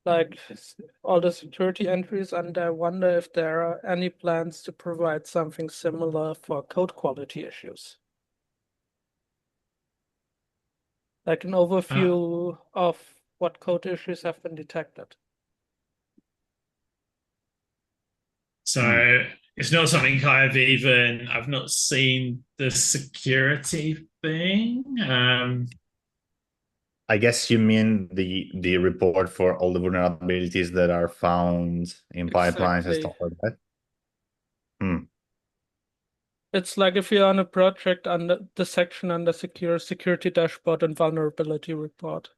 like all the security entries, and I wonder if there are any plans to provide something similar for code quality issues. Like an overview of what code issues have been detected. So it's not something I've not seen the security thing. I guess you mean the report for all the vulnerabilities that are found in pipelines and Exactly. stuff like that. Hmm. It's like if you're on a project under the section under security dashboard and vulnerability report.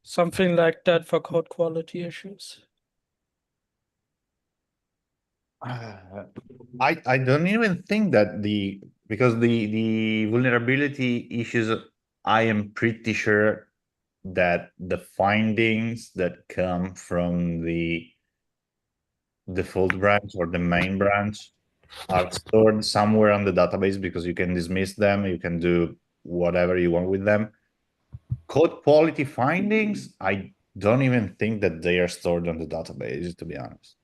Something like that for code quality issues. I don't even think that because the vulnerability issues, I am pretty sure that the findings that come from the default branch or the main branch are stored somewhere on the database because you can dismiss them, you can do whatever you want with them. Code quality findings, I don't even think that they are stored on the database, to be honest.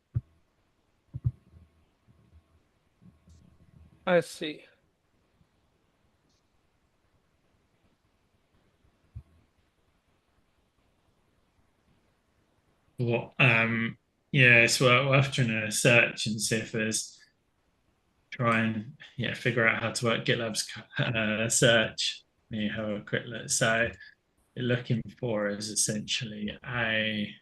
I see. What? Yeah, so we're trying to search and see if there's try and figure out how to work GitLab's search. Let me have a quick look. So you're looking for is essentially a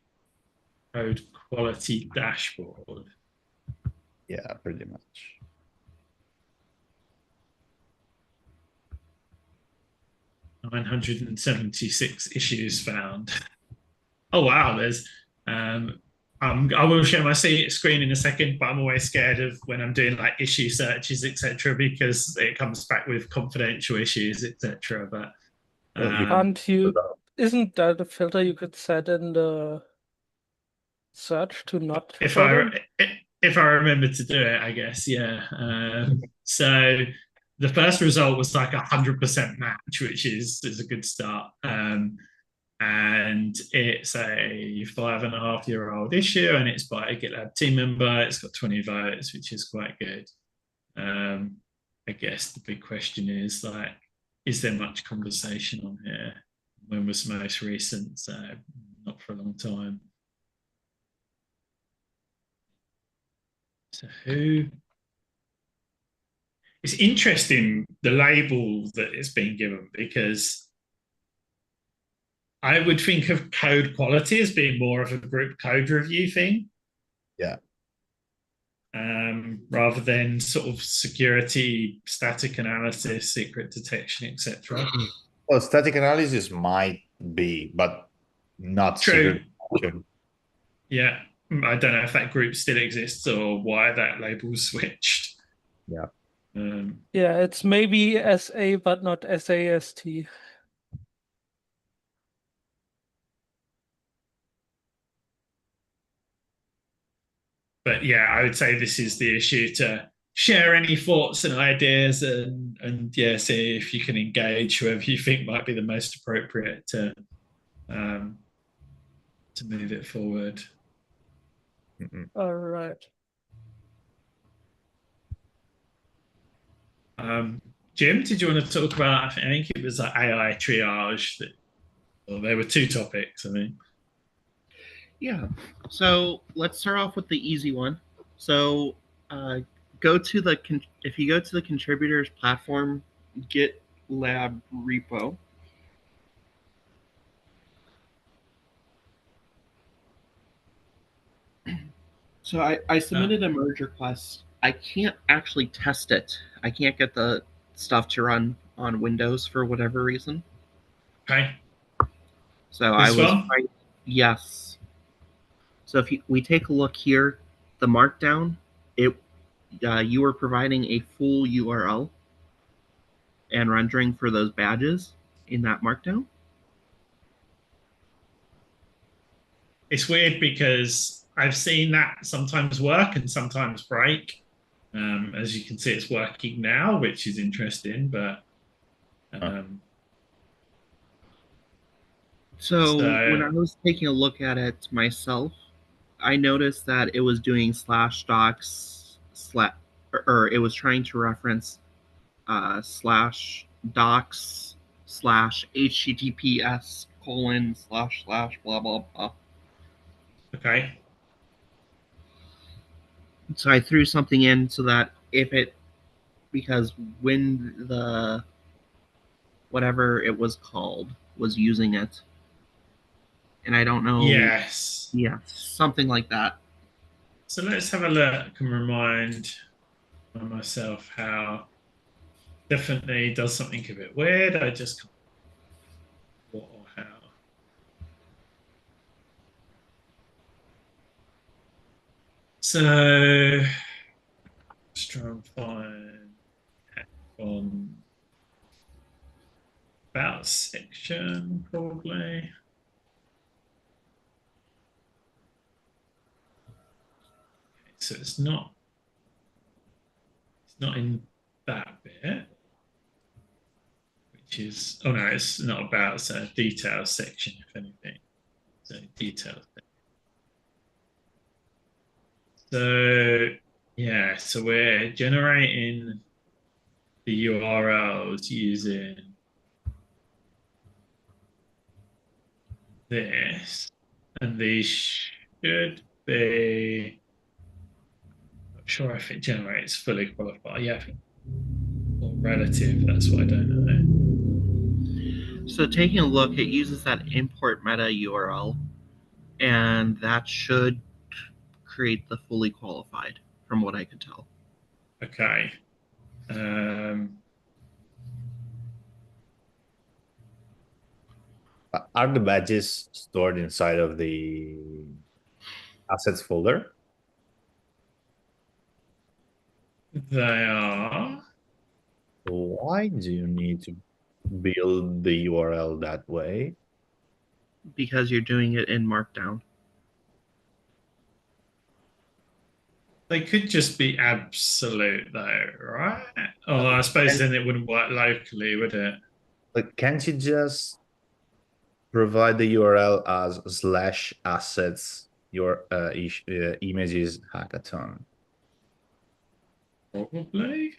code quality dashboard. Yeah, pretty much. 976 issues found. Oh wow, there's I will share my screen in a second, but I'm always scared of when I'm doing like issue searches, etc., because it comes back with confidential issues, etc. But Well, you Aren't you, isn't that a filter you could set in the search to not if show I them? if I remember to do it, I guess, yeah. So the first result was like 100% match, which is a good start. And it's a 5.5-year-old issue, and it's by a GitLab team member. It's got 20 votes, which is quite good. Um, I guess the big question is like, is there much conversation on here? When was the most recent? So not for a long time. So who? It's interesting the label that it's been given because I would think of code quality as being more of a group code review thing. yeah. Rather than sort of security, static analysis, secret detection, etc. Well, static analysis might be, but not secret True. detection. Yeah. I don't know if that group still exists or why that label switched. Yeah. Um, Yeah, it's maybe SA but not SAST. but yeah, I would say this is the issue to share any thoughts and ideas and yeah, see if you can engage whoever you think might be the most appropriate um, to move it forward. Mm-mm. All right. Jim, did you want to talk about? I think it was like AI triage. Well, there were two topics. I think. Yeah. So let's start off with the easy one. So uh, go to the if you go to the contributors platform GitLab repo. So I submitted a merge request. I can't actually test it. I can't get the stuff to run on Windows for whatever reason. Okay, So I this was one. trying. Yes. So if we take a look here, the markdown, it you were providing a full URL and rendering for those badges in that markdown. It's weird because I've seen that sometimes work and sometimes break. As you can see, it's working now, which is interesting. But Uh, um, So when I So was taking a look at it myself, I noticed that it was doing slash docs or it was trying to reference slash docs slash https colon slash slash blah blah blah. okay, So I threw something in so that because when the whatever it was called was using it, and I don't know, yes. yeah, something like that. So let's have a look and remind myself how definitely does something a bit weird. I just can't what or how. So let's try and find on about section probably. So it's not in that bit, which is oh no, it's not about, it's a details section, if anything. So details. So yeah, so we're generating the URLs using this, and these should be, not sure if it generates fully qualified. Yeah, I think, or relative, that's what I don't know. So taking a look, it uses that import meta URL, and that should create the fully qualified, from what I could tell. Okay. Are the badges stored inside of the assets folder? They are. Why do you need to build the URL that way? Because you're doing it in Markdown. They could just be absolute though, right? Oh, I suppose then it wouldn't work locally, would it? Like, can't you just provide the URL as slash assets your images hackathon? Probably.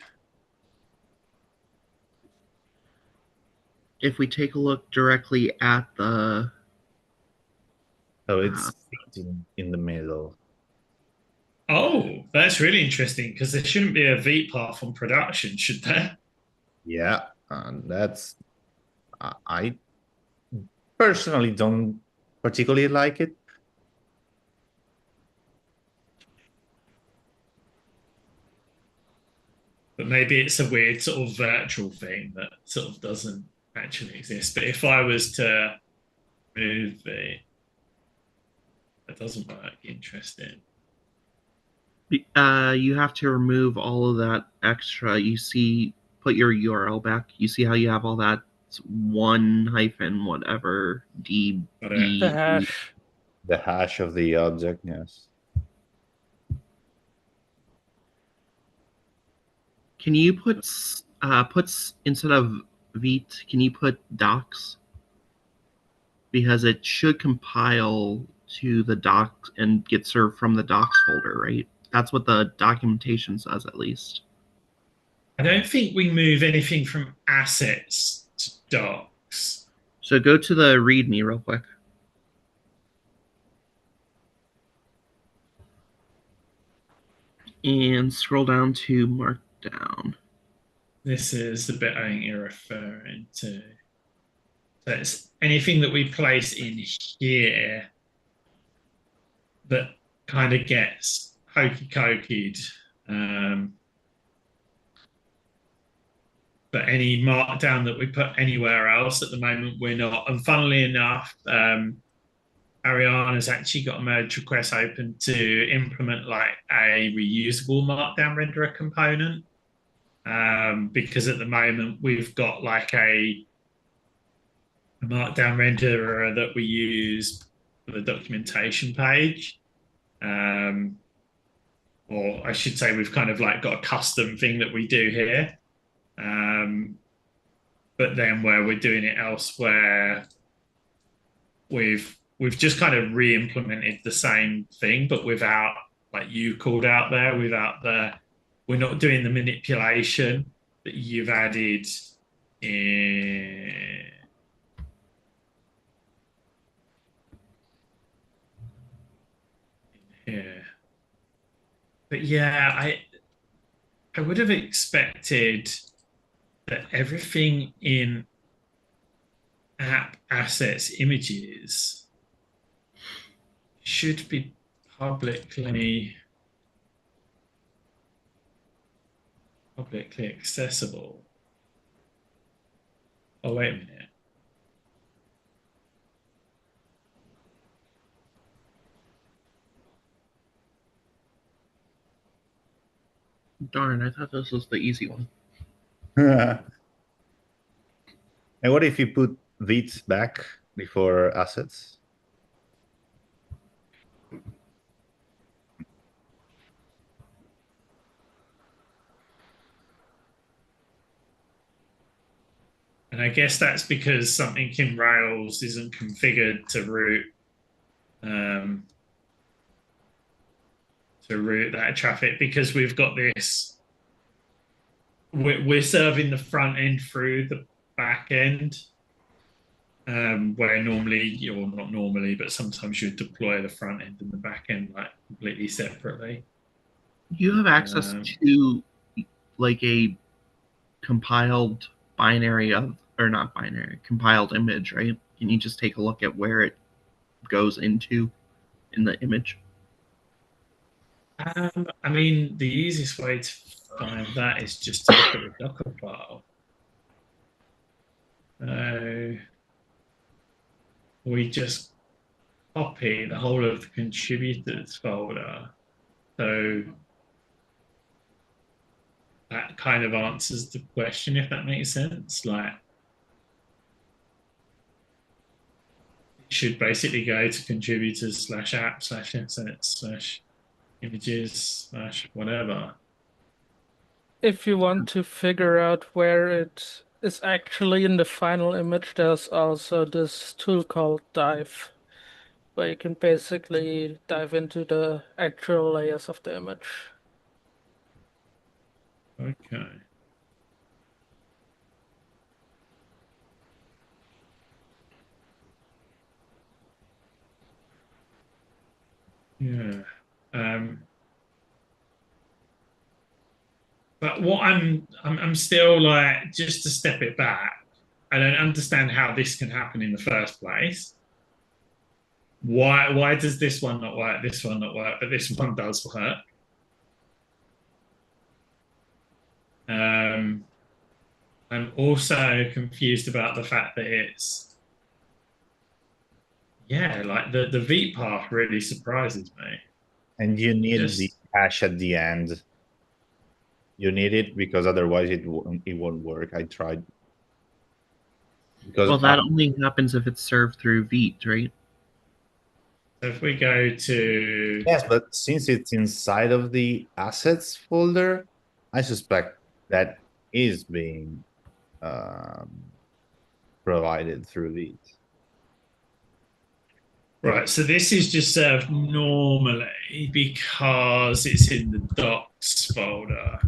If we take a look directly at the So it's in the middle. Oh, that's really interesting because there shouldn't be a V path on production, should there? Yeah, that's I personally don't particularly like it. But maybe it's a weird sort of virtual thing that sort of doesn't actually exist. But if I was to move the, that doesn't work. Interesting. you have to remove all of that extra. You see, put your URL back. You see how you have all that one hyphen whatever D Got it. E. The hash. The hash of the object, yes. Can you put puts instead of vt? Can you put docs? Because it should compile to the docs and get served from the docs folder, right? That's what the documentation says, at least. I don't think we move anything from assets to docs. So go to the README real quick. And scroll down to Markdown. This is the bit I think you're referring to. So it's anything that we place in here that kind of gets hokey-cokeyed. But any markdown that we put anywhere else at the moment, we're not. And funnily enough, Ariana's actually got a merge request open to implement like a reusable markdown renderer component. Because at the moment we've got like a markdown renderer that we use for the documentation page. Or I should say we've kind of like got a custom thing that we do here. But then where we're doing it elsewhere, we've just kind of re-implemented the same thing, but without, like you called out there, without we're not doing the manipulation that you've added in here. But yeah, I would have expected that everything in app assets images should be publicly accessible. Oh, wait a minute. Darn, I thought this was the easy one. And what if you put Vits back before assets? And I guess that's because something in Rails isn't configured to route that traffic, because we've got this. We're serving the front end through the back end, where normally, or not normally, but sometimes you deploy the front end and the back end like completely separately. You have access to like a compiled binary of, or not binary, compiled image, right? Can you just take a look at where it goes into in the image? I mean, the easiest way to find that is just to look at the Docker file. We just copy the whole of the contributors folder. So that kind of answers the question, if that makes sense. Like, it should basically go to contributors /app/assets/images/whatever. If you want to figure out where it is actually in the final image, there's also this tool called Dive, where you can basically dive into the actual layers of the image. Okay. Yeah. But what I'm still like, just to step it back, I don't understand how this can happen in the first place. Why does this one not work, this one not work, but this one does work? I'm also confused about the fact that it's, yeah, like the V path really surprises me. And you need the hash at the end. You need it because otherwise it won't work. I tried. Because well, that only happens if it's served through Vite, right? So if we go to... Yes, but since it's inside of the assets folder, I suspect that is being provided through Vite. Right, so this is just served normally because it's in the docs folder.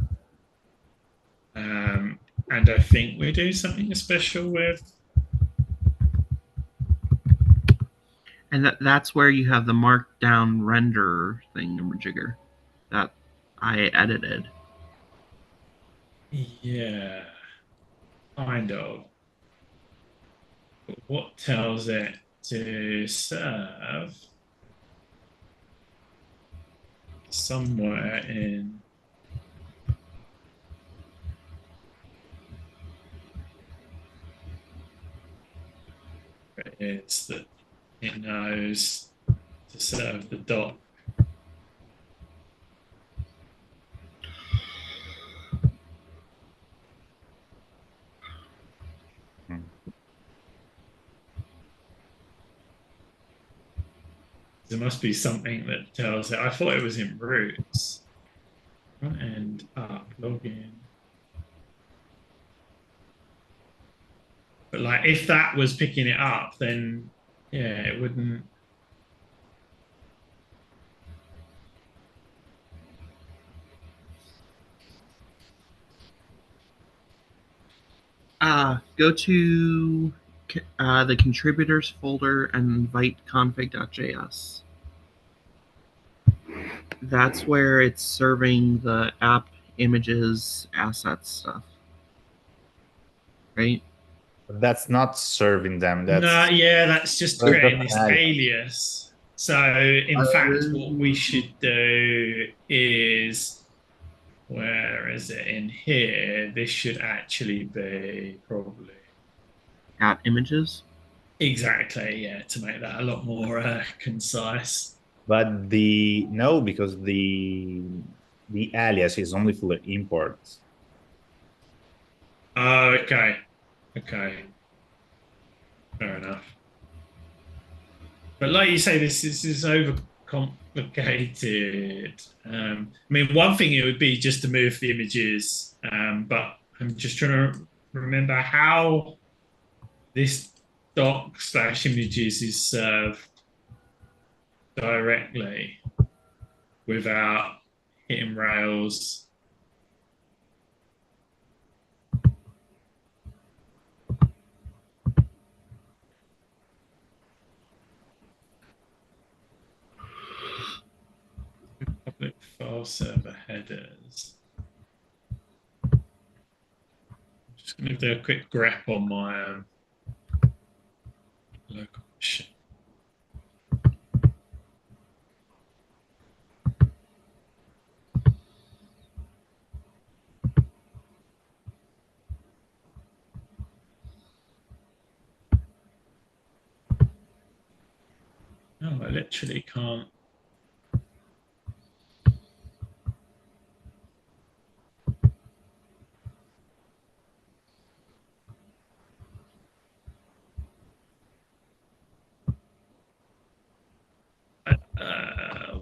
And I think we do something special with... And that's where you have the markdown render thingamajigger that I edited. Yeah, kind of. But what tells it to serve somewhere in... It's that it knows to serve the doc. There must be something that tells it. I thought it was in roots. Front end up, login. But like, if that was picking it up, then Yeah, it wouldn't. Go to the contributors folder and invite config.js. That's where it's serving the app images assets stuff, right? That's not serving them. No, That's yeah, that's just that's creating an this alias. alias. So, in fact, what we should do is, where is it in here? This should actually be probably App images. exactly, yeah, to make that a lot more concise. But no, because the alias is only for the imports. Oh, okay, okay, fair enough. But like you say, this is overcomplicated. I mean, one thing it would be just to move the images, but I'm just trying to remember how this doc/images is served directly without hitting Rails. Public file server headers. I'm just going to do a quick grep on my local machine. No, I literally can't.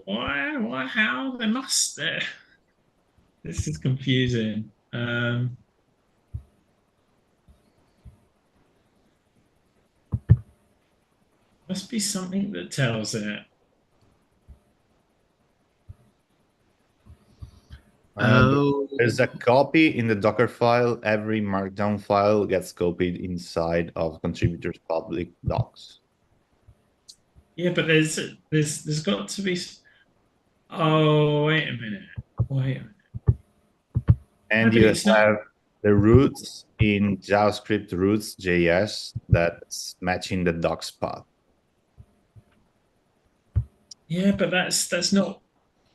Why, how? They must. This is confusing. Must be something that tells it. Oh, There's a copy in the Docker file. Every Markdown file gets copied inside of contributors' public docs. Yeah, but there's got to be. Oh, wait a minute. Wait a minute. No, And but you it's not. have the roots in JavaScript roots.js that's matching the docs path. Yeah, but that's not.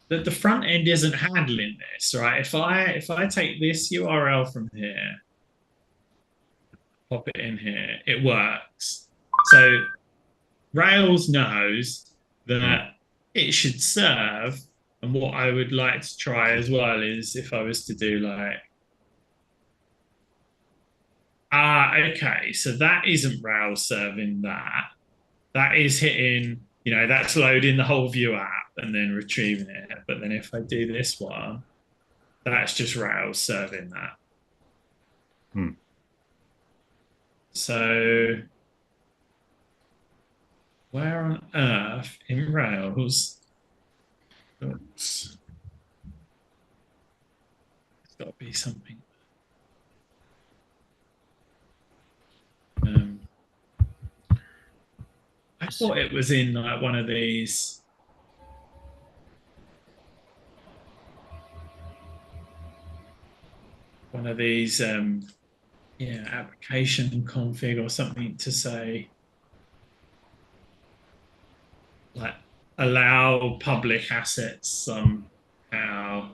The front end isn't handling this, right? If I take this URL from here, pop it in here, it works. So Rails knows Mm. that it should serve. And what I would like to try as well is if I was to do like, okay, so that isn't Rails serving that. That is hitting, that's loading the whole view app and then retrieving it. But then if I do this one, that's just Rails serving that. Mm. So where on earth in Rails? Oops. There's got to be something. I thought it was in like one of these. Application config or something to say like allow public assets somehow.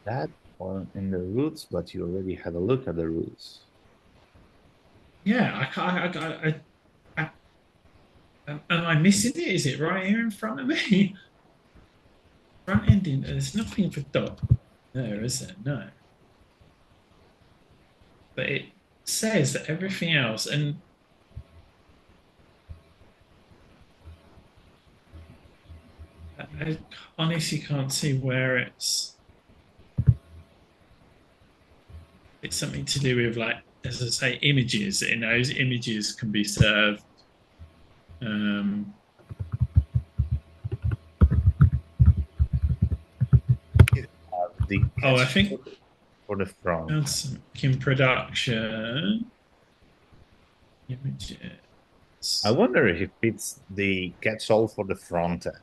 That or in the roots, but you already had a look at the roots. Yeah, I can't. Am I missing it? Is it right here in front of me? Front ending. There's nothing for dot there, is there? No. But it says that everything else, and I honestly can't see where it's something to do with like as I say, images. In those images can be served. The Oh, I catch think for the front. found some in production images. I wonder if it's the catch-all for the front end.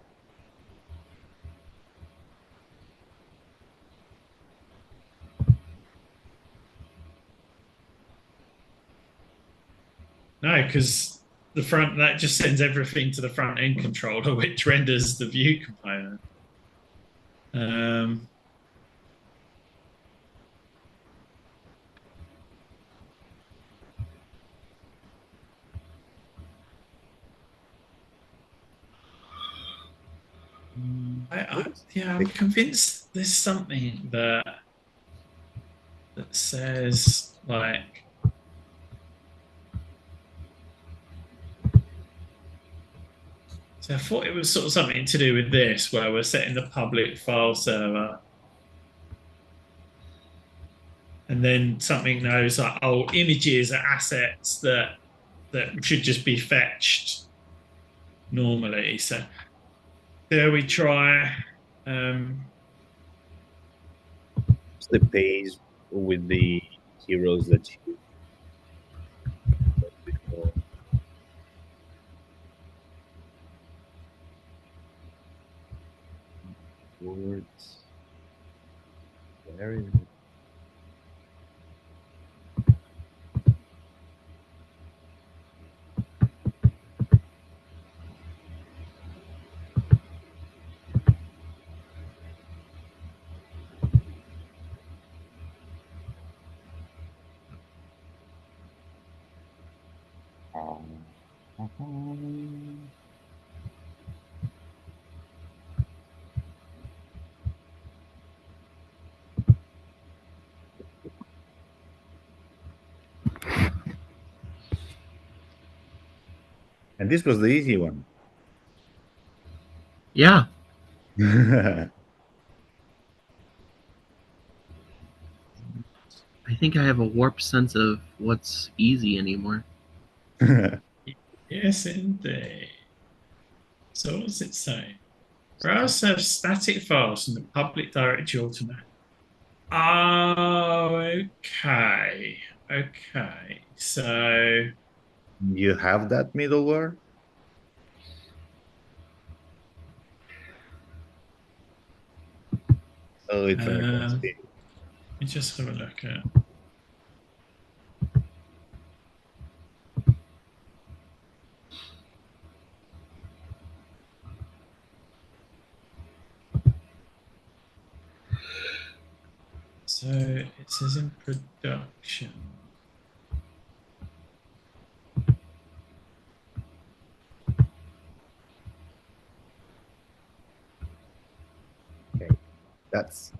No, because the front that just sends everything to the front end controller, which renders the view component. I'm convinced there's something that says like. So I thought it was sort of something to do with this, where we're setting the public file server, and then something knows like, oh, images are assets that should just be fetched normally. So there we try. It's the page with the heroes that you before. Words. Where is it? And this was the easy one. Yeah. I think I have a warped sense of what's easy anymore. Yes, indeed. So what does it say? Browse serves static files from the public directory automatically. Oh, okay. Okay. So You have that middleware? Oh, it's an let me just have a look at. So it says in production. Okay.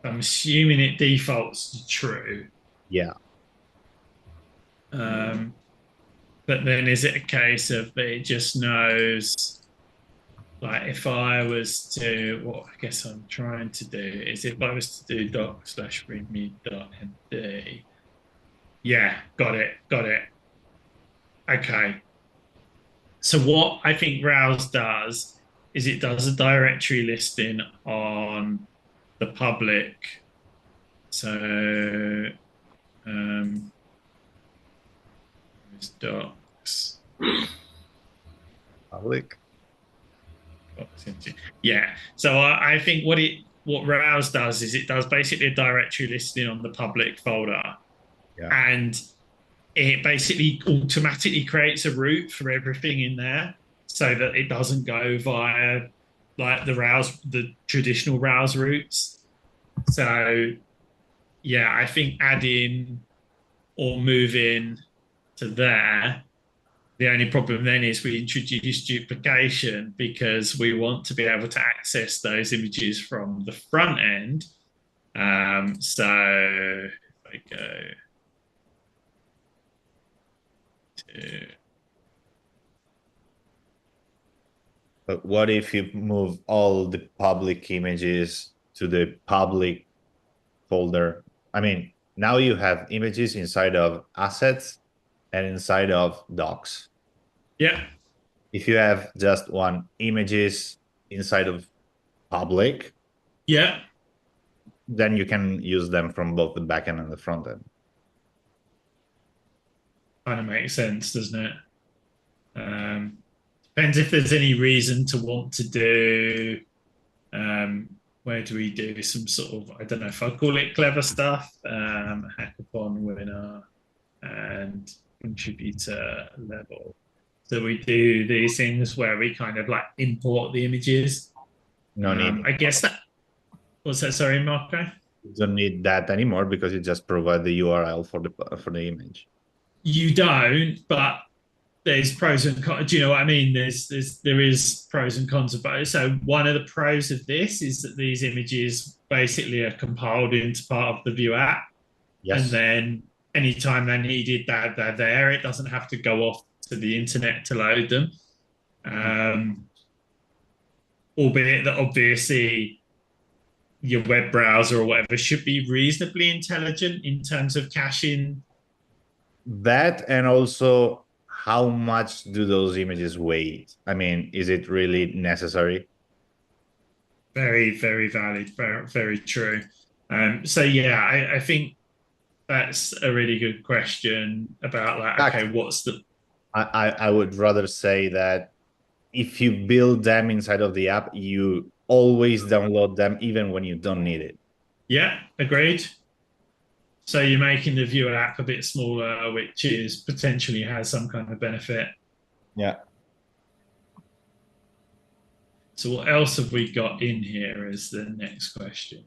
I'm assuming it defaults to true. Yeah. But then is it a case of it just knows, like if I was to, what I guess I'm trying to do is if I was to do doc/readme.md. Yeah, got it. Okay. So what I think Rouse does is it does a directory listing on the public. So docs. Public. Yeah. So I think what Rouse does is it does basically a directory listing on the public folder. Yeah. And it basically automatically creates a route for everything in there so that it doesn't go via like the traditional Rouse routes. So yeah, I think adding or moving to there, the only problem then is we introduce duplication because we want to be able to access those images from the front end. So if I go to But what if you move all the public images to the public folder? I mean, Now you have images inside of assets and inside of docs. Yeah. If you have just one images inside of public, Yeah. then you can use them from both the backend and the front end. Kind of makes sense, doesn't it? Depends if there's any reason to want to do where do we do some sort of, I don't know if I call it clever stuff, hackathon winner and contributor level. So we do these things where we kind of like import the images. No need. I guess that was that. Sorry, Marco. You don't need that anymore because you just provide the URL for the image. You don't, but there's pros and cons. Do you know what I mean? There is pros and cons of both. So one of the pros of this is that these images basically are compiled into part of the View app, and Yes. then anytime they're needed, they're there. It doesn't have to go off to the internet to load them. Albeit that obviously your web browser or whatever should be reasonably intelligent in terms of caching. That, and also how much do those images weigh? I mean, is it really necessary? Very, very valid, very, very true. So yeah, I think that's a really good question about like, okay, what's the I would rather say that if you build them inside of the app, you always download them even when you don't need it. yeah, agreed. So you're making the viewer app a bit smaller, which is potentially has some kind of benefit. Yeah. So what else have we got in here is the next question.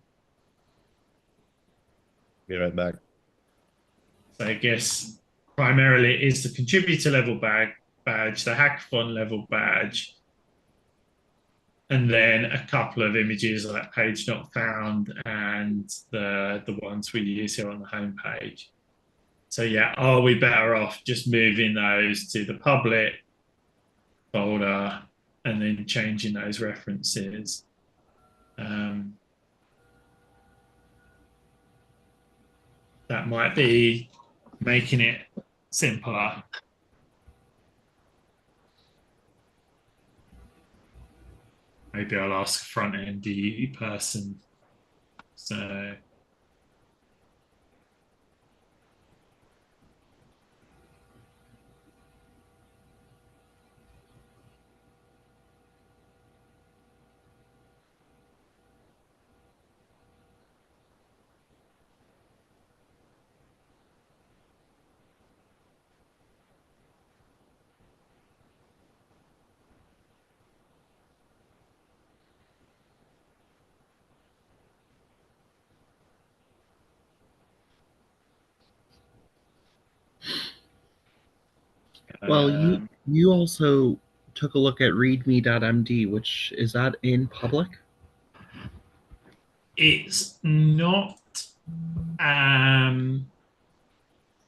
Be right back. So I guess primarily it is the contributor level badge, the hackathon level badge, and then a couple of images like page not found and the ones we use here on the home page. So yeah, are we better off just moving those to the public folder and then changing those references? That might be making it simpler. Maybe I'll ask front end person. So Well, you also took a look at readme.md, which is that in public? it's not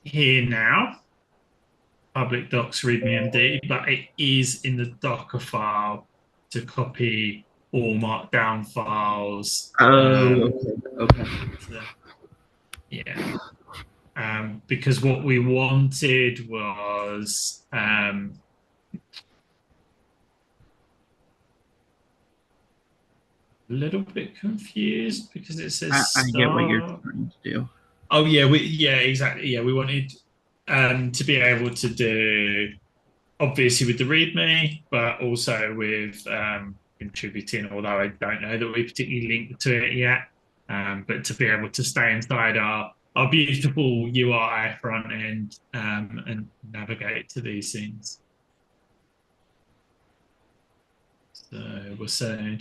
here now, public docs readme MD, but it is in the Docker file to copy all markdown files. Oh, okay. Yeah. Because what we wanted was a little bit confused because it says I get what you're start. trying to do. Oh yeah, exactly. Yeah, we wanted to be able to do obviously with the README, but also with contributing, although I don't know that we particularly linked to it yet. But to be able to stay inside our beautiful UI front end and navigate to these things. So we're saying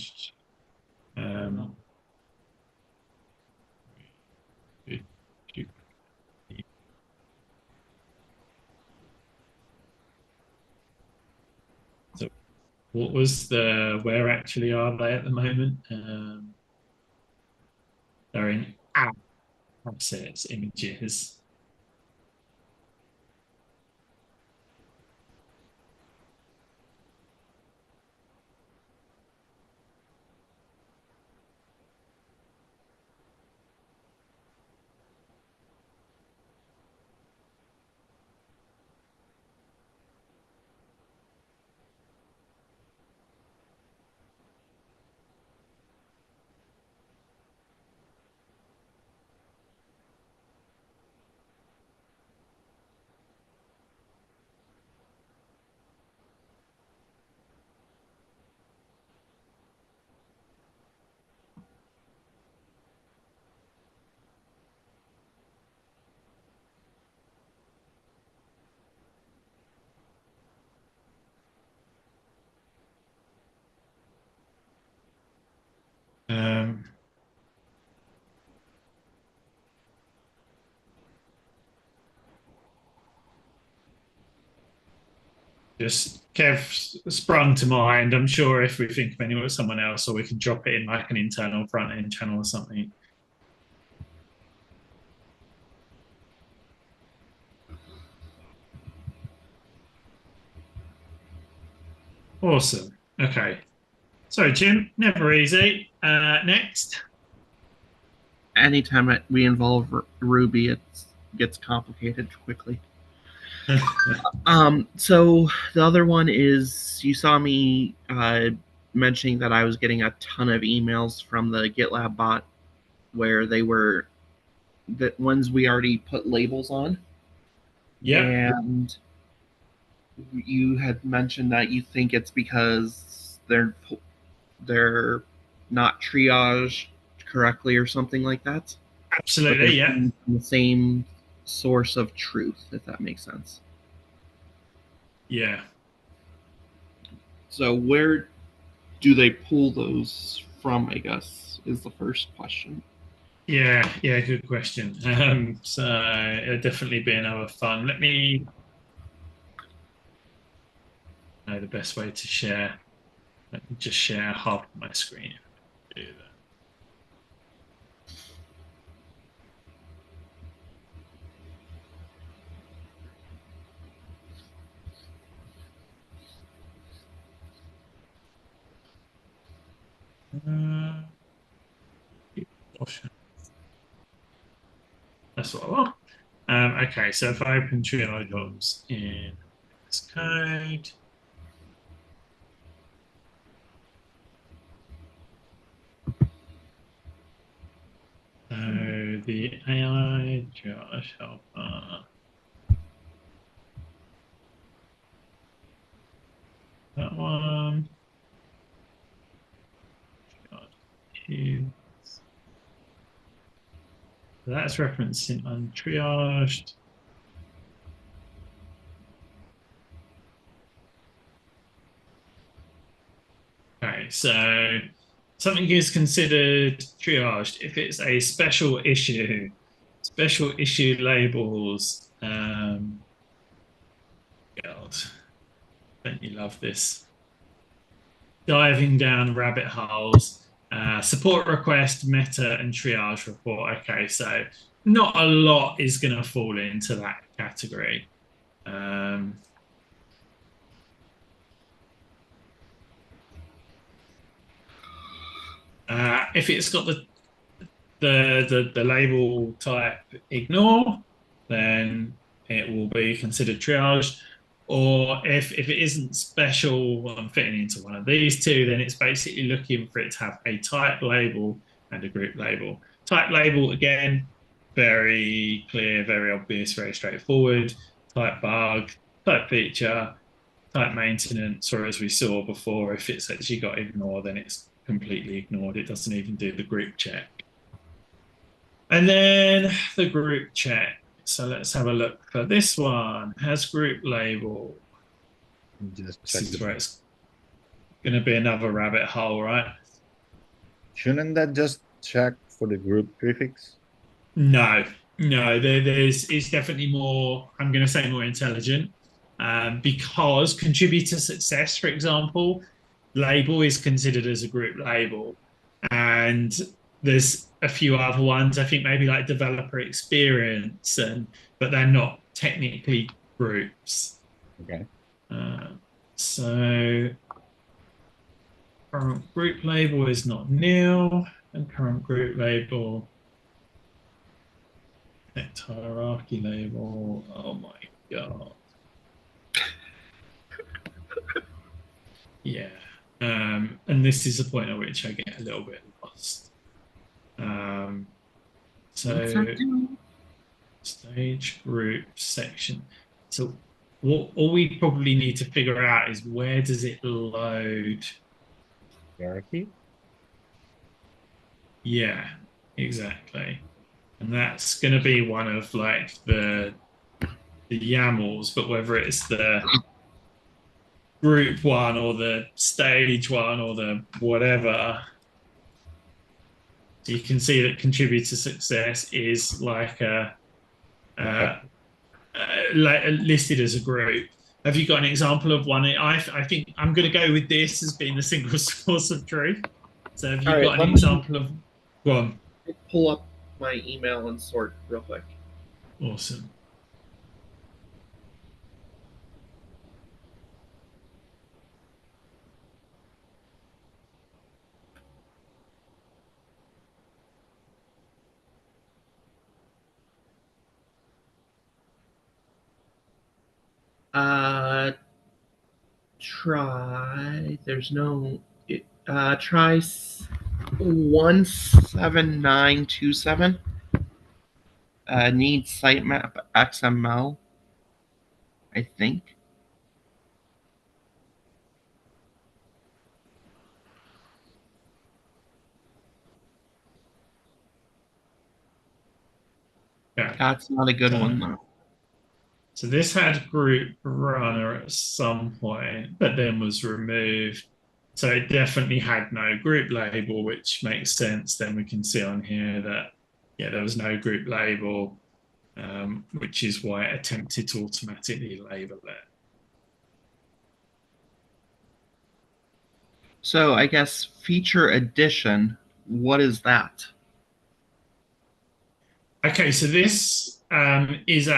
so what was where actually are they at the moment? They're in assets, images. Just Kev sprung to mind. I'm sure if we think of anyone, someone else, or we can drop it in like an internal front end channel or something. Awesome. Okay. Sorry, Jim. Never easy. Next. Anytime we involve Ruby, it gets complicated quickly. So the other one is you saw me mentioning that I was getting a ton of emails from the GitLab bot where they were the ones we already put labels on. Yeah. And you had mentioned that you think it's because they're not triaged correctly or something like that. Absolutely. Yeah. From the same source of truth, if that makes sense. Yeah. So where do they pull those from, I guess, is the first question. Yeah, good question. So it'll definitely be another fun. Let me know the best way to share. Let me just share half of my screen if I do that. That's what I want. Okay, so if I open Triage jobs in this code, so the AI Triage helper, that one, that's referencing untriaged. Okay, so something is considered triaged if it's a special issue labels. God, don't you love this? Diving down rabbit holes, support request, meta, and triage report. Okay, so not a lot is going to fall into that category. If it's got the label type ignore, then it will be considered triage. Or if it isn't special, I'm fitting into one of these two, then it's basically looking for it to have a type label and a group label. Type label, again, very clear, very obvious, very straightforward. Type bug, type feature, type maintenance, or as we saw before, if it's actually got ignore, then it's completely ignored. It doesn't even do the group check. And then the group check. So let's have a look for this one. Has group label. Just This check is where it's going to be another rabbit hole, right? Shouldn't that just check for the group prefix? No. It's definitely more, I'm going to say more intelligent, because contributor success, for example, label is considered as a group label. And there's a few other ones, I think maybe like developer experience, but they're not technically groups. Okay. So current group label is not nil, and current group label, connect hierarchy label. Oh my God. Yeah. And this is the point at which I get a little bit lost. So stage group section. So what all we probably need to figure out is where does it load? Hierarchy? Yeah, exactly. And that's going to be one of like the YAMLs, but whether it's the group one or the stage one or the whatever, So you can see that contributor success is like listed as a group. Have you got an example of one? I think I'm going to go with this as being the single source of truth. So have All you right, got an let me example of one? pull up my email and sort real quick. Awesome. Try. There's no. Try 17927. Needs sitemap XML, I think. Yeah. That's not a good one though. So this had group runner at some point, but then was removed. So it definitely had no group label, which makes sense. Then we can see on here that, yeah, there was no group label, which is why it attempted to automatically label it. So I guess feature addition, what is that? Okay, so this is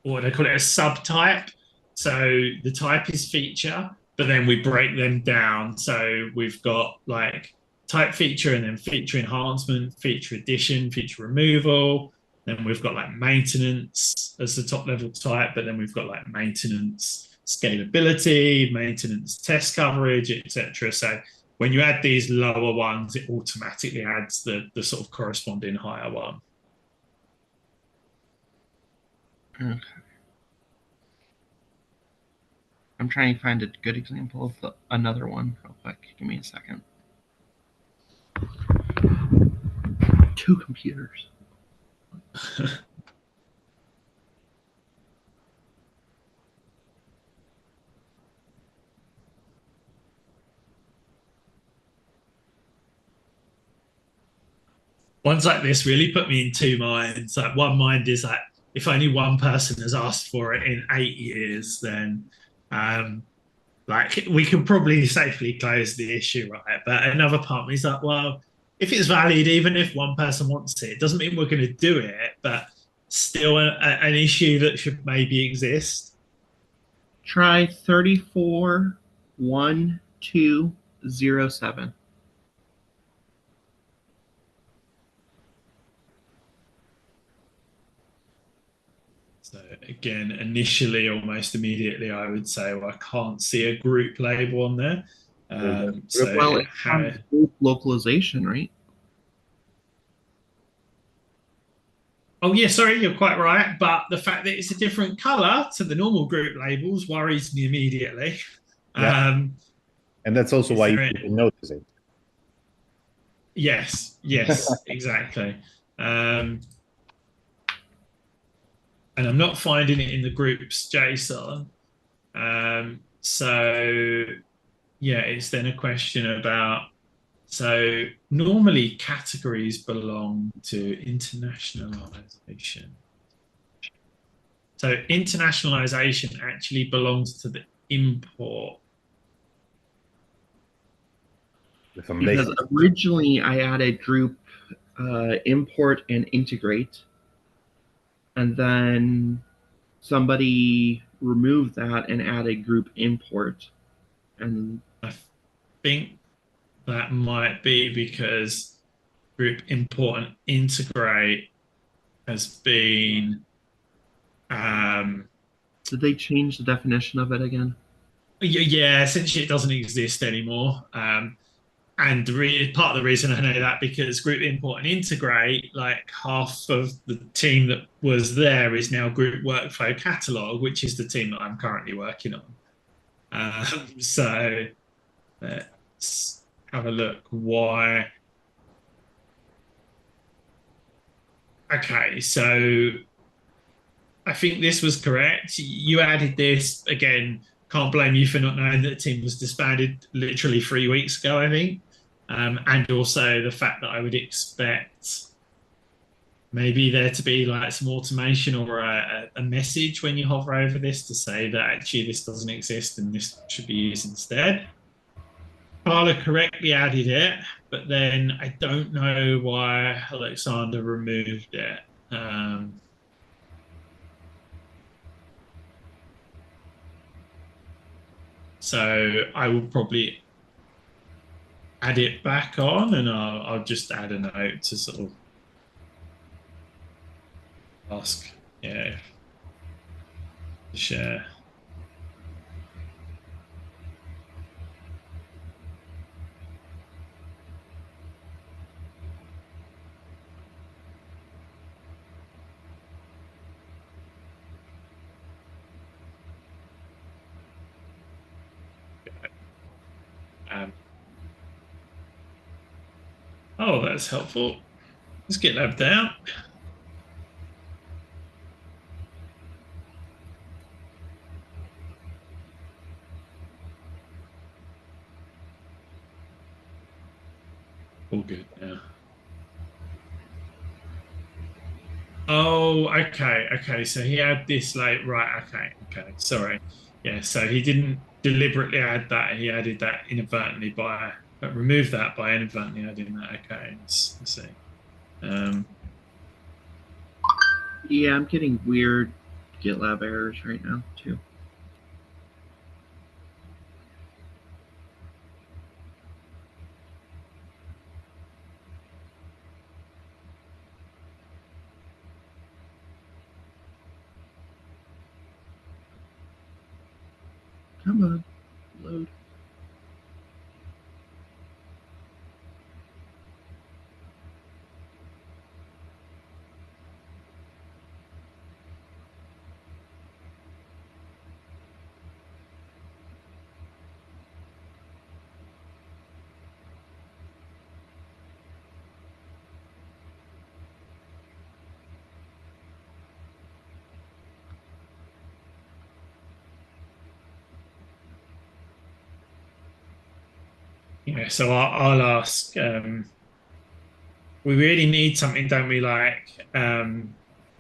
what they call it, a subtype. So the type is feature, but then we break them down. So we've got like type feature and then feature enhancement, feature addition, feature removal. Then we've got like maintenance as the top level type, but then we've got like maintenance scalability, maintenance test coverage, etc. So when you add these lower ones, it automatically adds the sort of corresponding higher one. Okay. I'm trying to find a good example of another one real quick. Give me a second. Two computers. Ones like this really put me in two minds. Like one mind is like, if only one person has asked for it in 8 years, then like we can probably safely close the issue, right? But another part of me is like, well, if it's valid, even if one person wants it, it doesn't mean we're going to do it, but still an issue that should maybe exist. Try 341207. So again, initially, almost immediately, I would say, well, I can't see a group label on there. Well, it's on group localization, right? Oh yeah, sorry, you're quite right. But the fact that it's a different color to the normal group labels worries me immediately. Yeah. And that's also why you can notice it. Yes, exactly. And I'm not finding it in the groups JSON. So yeah, it's then a question about, so normally categories belong to internationalization. So internationalization actually belongs to the import. Because originally I added group import and integrate, and then somebody removed that and added group import. And I think that might be because group import and integrate has been did they change the definition of it again? Yeah, essentially it doesn't exist anymore. And part of the reason I know that because group import and integrate, like half of the team that was there is now group workflow catalog, which is the team that I'm currently working on. So let's have a look why. Okay, so I think this was correct. You added this again. Can't blame you for not knowing that the team was disbanded literally 3 weeks ago, I think. And also the fact that I would expect maybe there to be like some automation or a message when you hover over this to say that actually this doesn't exist and this should be used instead. Carla correctly added it, but then I don't know why Alexander removed it. So I will probably add it back on, and I'll just add a note to sort of ask, yeah, to share. Um, oh, that's helpful. Let's get GitLab down. All good now. Oh, okay, okay. So he had this like right. Okay, okay. Sorry. Yeah. So he didn't deliberately add that. He added that inadvertently by removed that by inadvertently adding that. Okay. Let's see. Yeah, I'm getting weird GitLab errors right now too. Come on, load. Yeah. So I'll ask. We really need something, don't we? Like, I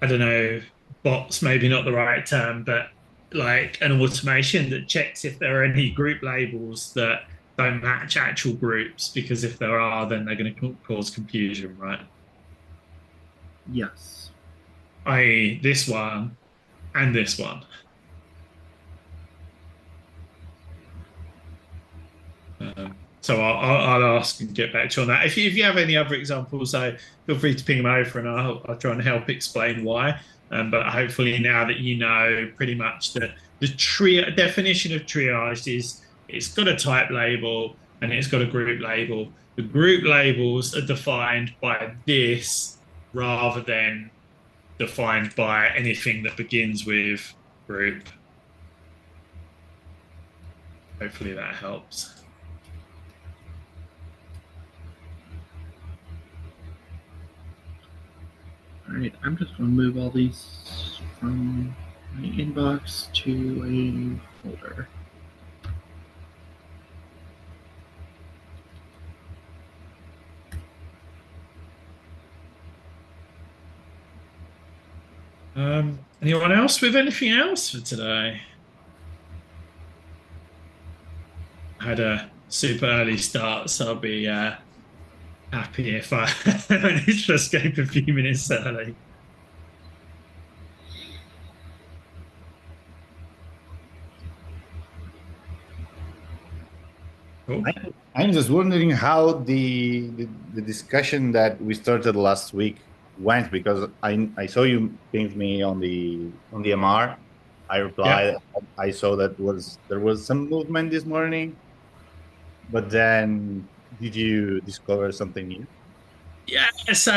don't know, bots, maybe not the right term, but like an automation that checks if there are any group labels that don't match actual groups, because if there are, then they're going to cause confusion, right? Yes. I.e., this one and this one. So I'll ask and get back to you on that. If you have any other examples, feel free to ping them over, and I'll try and help explain why. But hopefully now that you know pretty much that the definition of triage is it's got a type label and it's got a group label. The group labels are defined by this rather than defined by anything that begins with group. Hopefully that helps. All right, I'm just going to move all these from my inbox to a folder. Anyone else with anything else for today? I had a super early start, so I'll be happy if I manage to escape a few minutes early. Cool. I'm just wondering how the discussion that we started last week went, because I saw you pinged me on the MR. I replied. Yeah. I saw that there was some movement this morning, but then did you discover something new? Yeah, so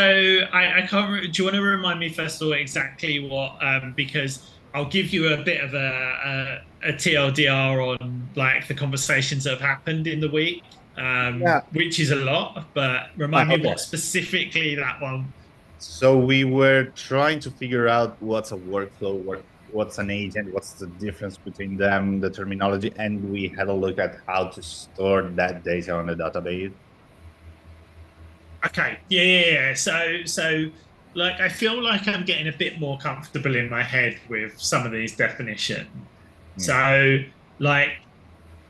I can't remember. Do you want to remind me first of all exactly what? Because I'll give you a bit of a TLDR on like the conversations that have happened in the week, Yeah. which is a lot. But remind me Okay. what specifically that one. So we were trying to figure out what's a workflow, what's an agent, what's the difference between them, the terminology, and we had a look at how to store that data on the database. Okay. Yeah. So like I feel like I'm getting a bit more comfortable in my head with some of these definitions. Hmm. So like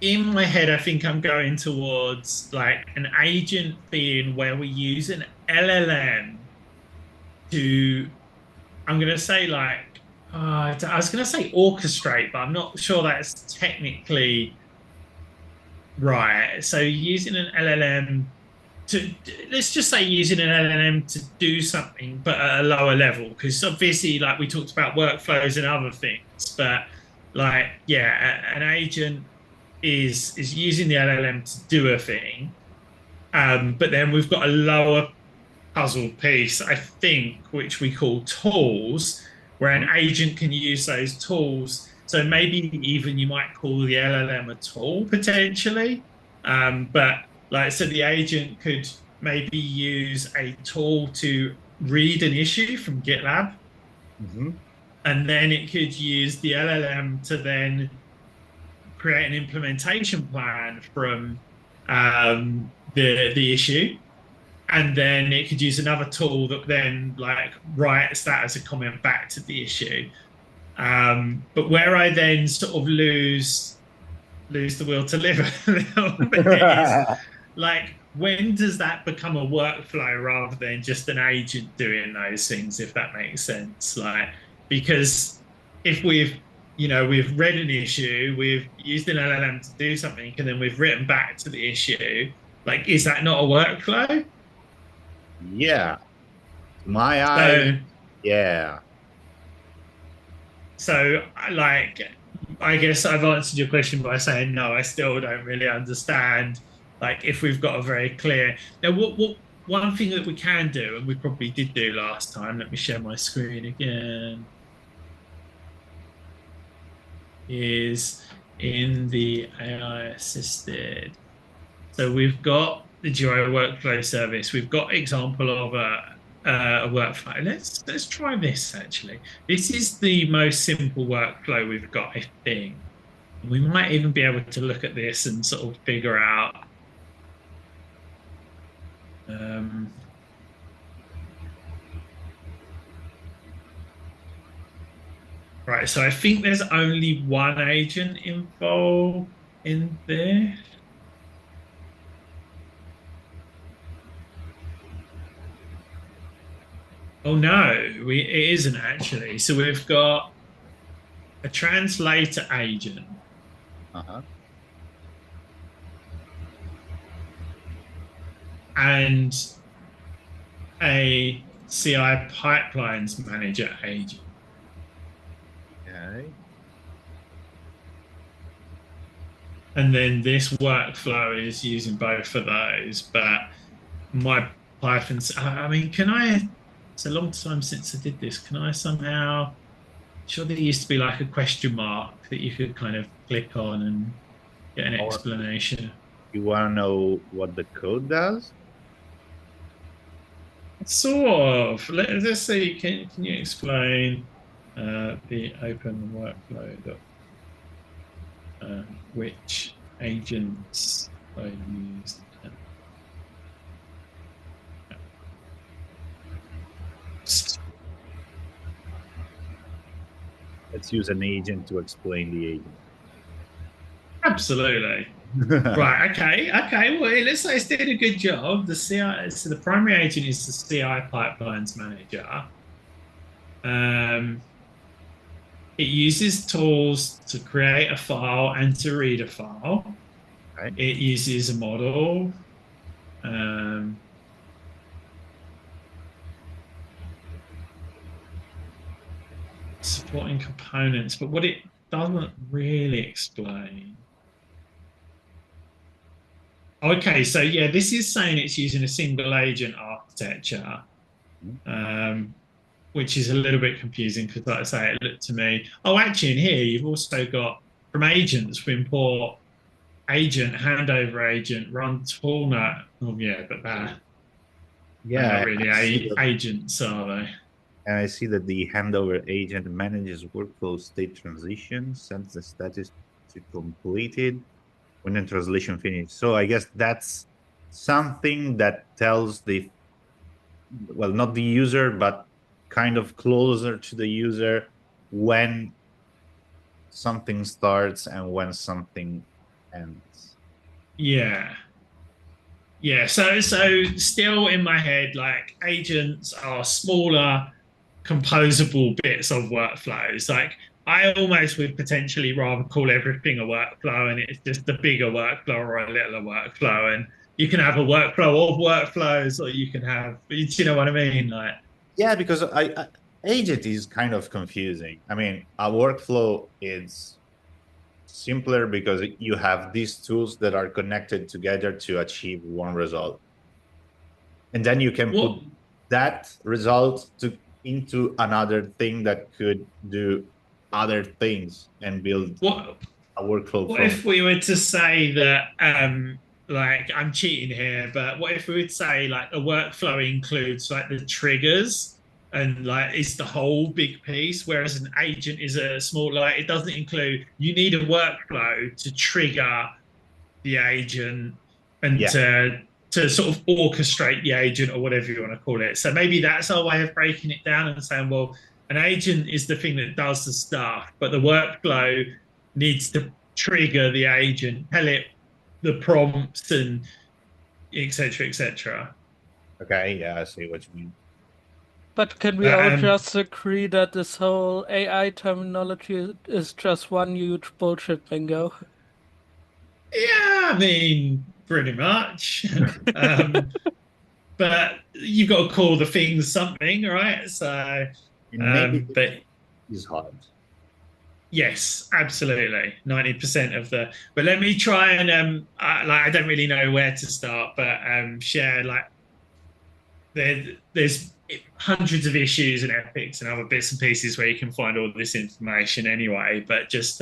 in my head, I think I'm going towards like an agent being where we use an LLM to, I'm going to say like, I was going to say orchestrate, but I'm not sure that's technically right. So using an LLM to, let's just say using an LLM to do something, but at a lower level, because obviously, like we talked about workflows and other things, but like, yeah, an agent is using the LLM to do a thing. But then we've got a lower puzzle piece, I think, which we call tools, where an Mhm. agent can use those tools. So maybe even you might call the LLM a tool potentially. But like, so the agent could maybe use a tool to read an issue from GitLab, Mhm. and then it could use the LLM to then create an implementation plan from the issue, and then it could use another tool that then like writes that as a comment back to the issue. But where I then sort of lose the will to live a little bit is like, when does that become a workflow rather than just an agent doing those things, if that makes sense? Like, because if we've read an issue, we've used an LLM to do something, and then we've written back to the issue, like, is that not a workflow? Yeah, my eyes. So Yeah. So, like, I guess I've answered your question by saying no, I still don't really understand. Like, if we've got a very clear now, what one thing that we can do, and we probably did do last time, let me share my screen again, is in the AI assisted. So we've got the Jira workflow service. We've got example of a workflow. Let's try this actually. This is the most simple workflow we've got, I think. We might even be able to look at this and sort of figure out. Um, right, so I think there's only one agent involved in this. Oh no, it isn't actually. So we've got a translator agent Uh-huh. and a CI pipelines manager agent. Okay. And then this workflow is using both of those. But my Python's, I mean, can I? It's a long time since I did this. Can I somehow? Sure, there used to be like a question mark that you could kind of click on and get an Or explanation. you want to know what the code does? Sort of. Let's see. Can you explain the open workflow which agents are used? Let's use an agent to explain the Absolutely. agent. Right. Okay. Okay. Well, let's say it's doing a good job. The CI, so the primary agent is the CI pipelines manager. Um, it uses tools to create a file and to read a file. Right. It uses a model. Um, Supporting components, but what it doesn't really explain. Okay, so yeah, this is saying it's using a single agent architecture, um, which is a little bit confusing because, like I say, it looked to me. Oh, actually, in here you've also got from agents we import agent, handover agent, run toolnet. Oh yeah, but they're not Yeah, really agents, are they? and I see that the handover agent manages workflow state transitions, sends the status to completed when the translation finished. So I guess that's something that tells the well, not the user, but kind of closer to the user when something starts and when something ends. Yeah. Yeah, so still in my head, like agents are smaller, composable bits of workflows. Like I almost would potentially rather call everything a workflow, and it's just a bigger workflow or a littler workflow. And you can have a workflow of workflows, or you can have, do you know what I mean? Like, Yeah, because agent is kind of confusing. I mean, a workflow is simpler because you have these tools that are connected together to achieve one result. And then you can put what that result into another thing that could do other things and build what a workflow what from. if we were to say that like I'm cheating here, but what if we would say like a workflow includes like the triggers and like it's the whole big piece, whereas an agent is a small, like it doesn't include, you need a workflow to trigger the agent and Yeah. to sort of orchestrate the agent or whatever you want to call it. So maybe that's our way of breaking it down and saying, well, an agent is the thing that does the stuff, but the workflow needs to trigger the agent, tell it the prompts and et cetera, et cetera. Okay. Yeah, I see what you mean. But can we But all just agree that this whole AI terminology is just one huge bullshit bingo? yeah, I mean, pretty much. But you've got to call the things something, right? So, And maybe but it's hard. yes, absolutely. 90% of the, but let me try and like I don't really know where to start, but share like there's hundreds of issues and epics and other bits and pieces where you can find all this information anyway. But just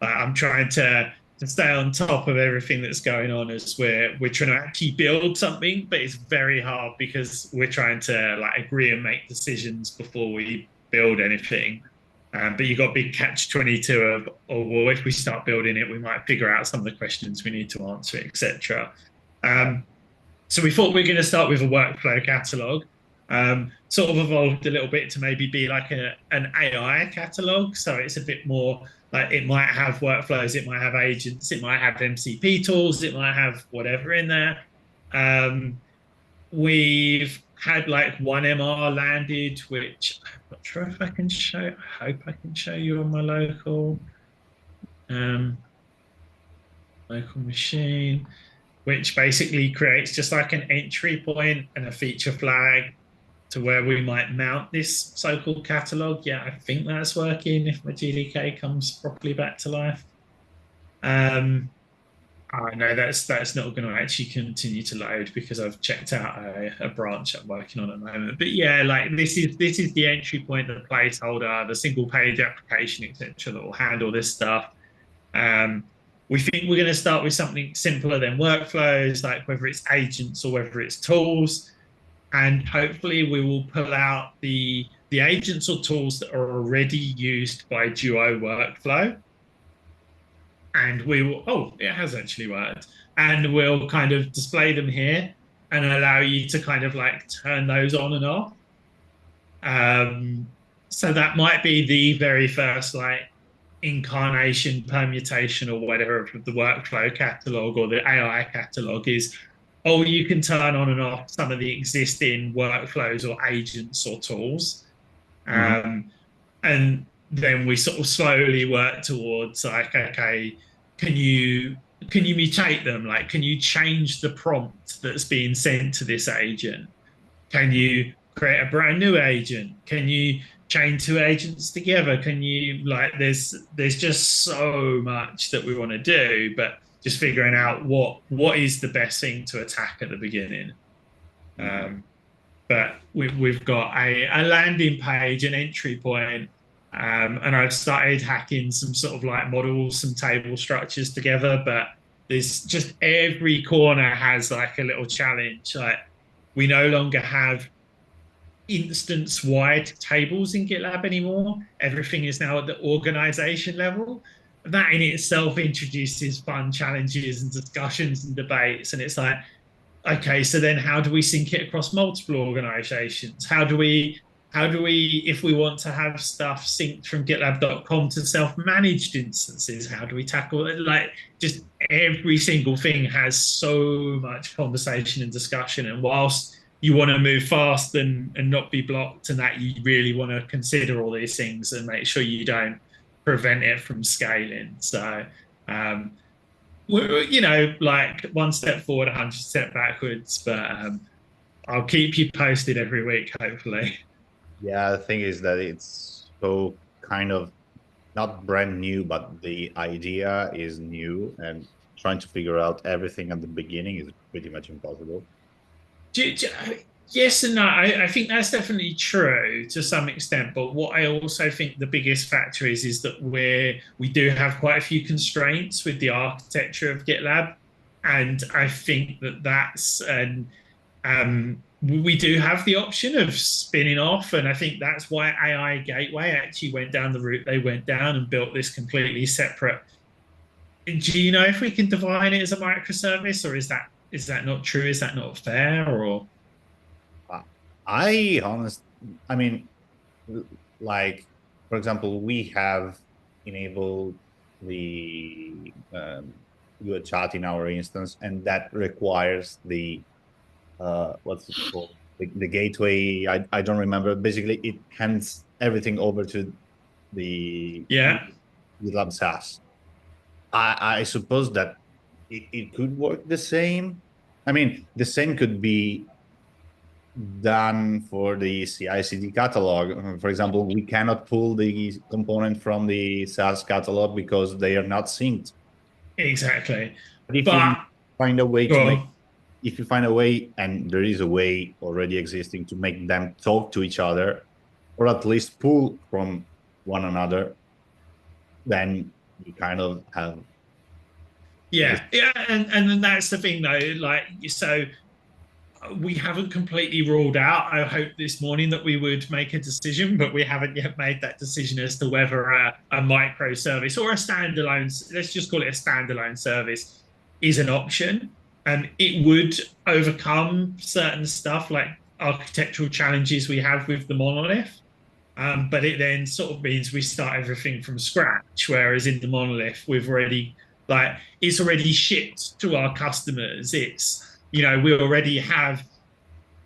I'm trying to stay on top of everything that's going on as we're trying to actually build something, but it's very hard because we're trying to like agree and make decisions before we build anything. But you've got big catch 22 of, oh, well, if we start building it, we might figure out some of the questions we need to answer, etc. So we thought we are going to start with a workflow catalog. Sort of evolved a little bit to maybe be like an AI catalog. So it's a bit more like it might have workflows, it might have agents, it might have MCP tools, it might have whatever in there. We've had like one MR landed, which I'm not sure if I can show. I hope I can show you on my um, local machine, which basically creates just like an entry point and a feature flag to where we might mount this so-called catalog. Yeah, I think that's working if my GDK comes properly back to life. I know that's not going to actually continue to load because I've checked out a branch I'm working on at the moment. But yeah, like this is the entry point, the placeholder, the single page application, etc. that will handle this stuff. We think we're going to start with something simpler than workflows, like whether it's agents or whether it's tools. And hopefully we will pull out the agents or tools that are already used by Duo Workflow. And we will, oh, it has actually worked. And we'll kind of display them here and allow you to kind of like turn those on and off. So that might be the very first like incarnation, permutation, or whatever of the workflow catalog or the AI catalog is, oh, you can turn on and off some of the existing workflows or agents or tools. And then we sort of slowly work towards like, okay, can you mutate them? Like, can you change the prompt that's being sent to this agent? Can you create a brand new agent? Can you chain two agents together? Can you like there's just so much that we want to do, but just figuring out what is the best thing to attack at the beginning. But we've got a landing page, an entry point, and I've started hacking some sort of like models, some table structures together. But there's just every corner has like a little challenge. Like we no longer have instance-wide tables in GitLab anymore. Everything is now at the organization level. That in itself introduces fun challenges and discussions and debates. And it's like, okay, so then how do we sync it across multiple organizations? How do we, if we want to have stuff synced from GitLab.com to self-managed instances, how do we tackle it? Like, just every single thing has so much conversation and discussion. And whilst you want to move fast and not be blocked, and that you really want to consider all these things and make sure you don't prevent it from scaling. So, um, like one step forward, 100 step backwards. But I'll keep you posted every week, hopefully. Yeah, the thing is that it's so kind of not brand new, but the idea is new, and trying to figure out everything at the beginning is pretty much impossible. Yes and no. I think that's definitely true to some extent. But what I also think the biggest factor is that we do have quite a few constraints with the architecture of GitLab, and I think that's an we do have the option of spinning off, and I think that's why AI Gateway actually went down the route they went down and built this completely separate. Do you know if we can define it as a microservice, or is that not true? Is that not fair? Or I honest, I mean, like for example, we have enabled the good chat in our instance, and that requires the what's it called? The gateway. I don't remember. Basically, it hands everything over to the yeah, GitLab SaaS. I suppose that it could work the same. I mean, the same could be done for the CI/CD catalog. For example, we cannot pull the component from the SaaS catalog because they are not synced. exactly. But if you But find a way go to make, on. if you find a way, and there is a way already existing to make them talk to each other, or at least pull from one another, then you kind of have this. Yeah, and then that's the thing though. Like, so we haven't completely ruled out. I hope this morning that we would make a decision, but we haven't yet made that decision as to whether a microservice or a standalone, let's just call it a standalone service, is an option. And it would overcome certain stuff like architectural challenges we have with the monolith. But it then sort of means we start everything from scratch, whereas in the monolith, it's already shipped to our customers. We already have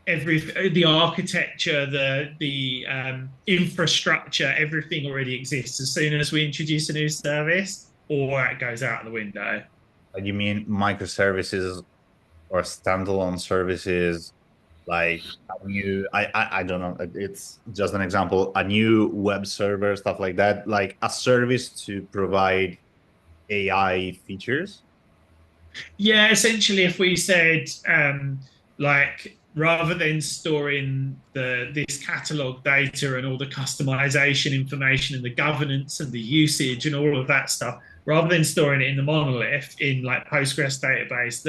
the architecture, the infrastructure, everything already exists. As soon as we introduce a new service, all that goes out the window. You mean microservices or standalone services, like a new, I don't know, it's just an example, a new web server, stuff like that, like a service to provide AI features. Yeah, essentially, if we said like rather than storing this catalog data and all the customization information and the governance and the usage and all of that stuff, rather than storing it in the monolith in like Postgres database,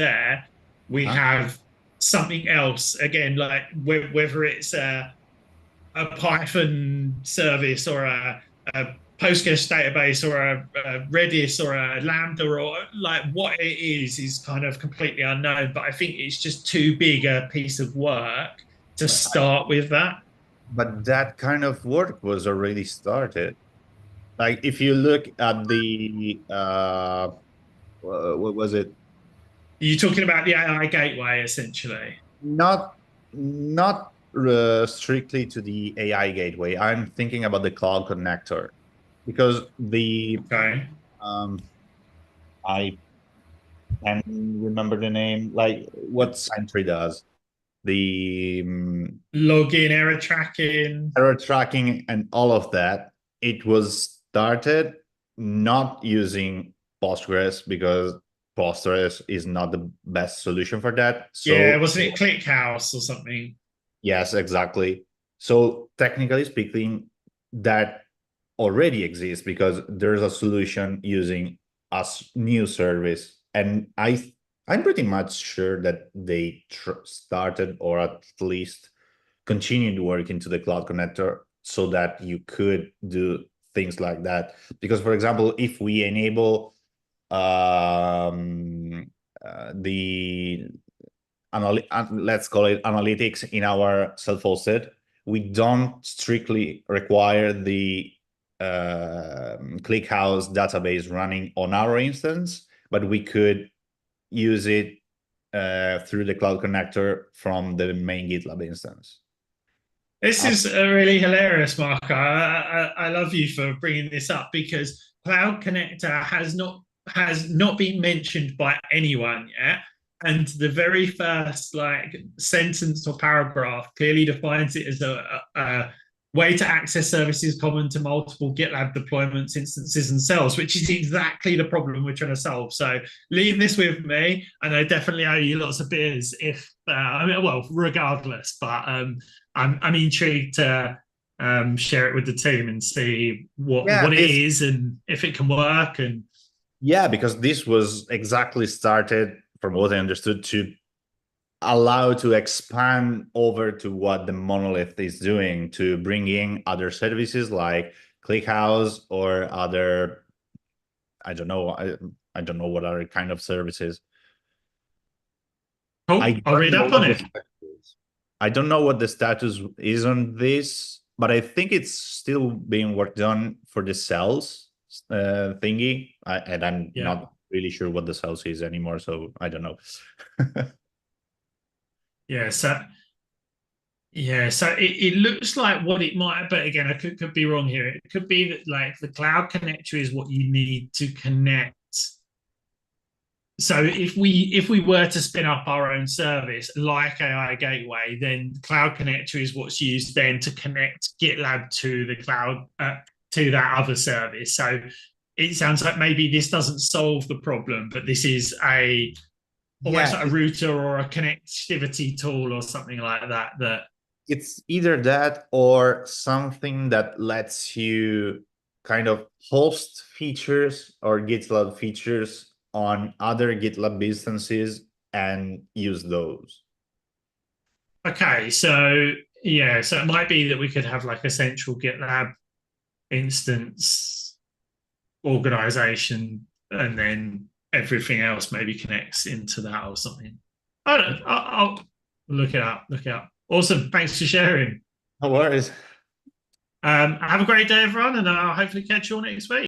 we Huh? have something else again, like whether it's a Python service or a Postgres database or a Redis or a Lambda, or like what it is kind of completely unknown. But I think it's just too big a piece of work to But start with that. that kind of work was already started. Like if you look at the what was it? You're talking about the AI gateway, essentially. Not strictly to the AI gateway. I'm thinking about the cloud connector, because the Okay. um I can't remember the name. Like what Sentry does, the Login, error tracking. error tracking and all of that. It was started not using Postgres because Postgres is not the best solution for that. Yeah, So wasn't it ClickHouse or something? yes, exactly. So technically speaking, that already exists because there's a solution using a new service, and I'm pretty much sure that they started, or at least continued, work into the cloud connector so that you could do things like that. Because for example, if we enable um, the let's call it analytics in our self-hosted, we don't strictly require the ClickHouse database running on our instance, but we could use it through the Cloud Connector from the main GitLab instance. This is really hilarious, Mark. I love you for bringing this up, because Cloud Connector has not been mentioned by anyone yet. And the very first sentence or paragraph clearly defines it as a way to access services common to multiple GitLab deployments, instances, and cells, which is exactly the problem we're trying to solve. So leave this with me, and I definitely owe you lots of beers if, regardless. But I'm intrigued to share it with the team and see what it is and if it can work. And yeah, because this was exactly started, from what I understood, to allow to expand over to what the monolith is doing, to bring in other services like ClickHouse or other, I don't know what other kind of services. Cool. I'll read up on it. I don't know what the status is on this, but I think it's still being worked on for the cells thingy, and I'm not really sure what the cells is anymore, so I don't know. So it looks like what it might, but again, I could be wrong here. It could be that the Cloud Connector is what you need to connect. So if we were to spin up our own service like AI Gateway, then Cloud Connector is what's used then to connect GitLab to the cloud, to that other service. So it sounds like maybe this doesn't solve the problem, but this is almost like a router or a connectivity tool or something like that. It's either that or something that lets you kind of host features or GitLab features on other GitLab instances and use those. Okay, so it might be that we could have a central GitLab instance organization, and then everything else maybe connects into that or something. I don't know. I'll look it up. Awesome. Thanks for sharing. No worries. Have a great day, everyone, and I'll hopefully catch you all next week.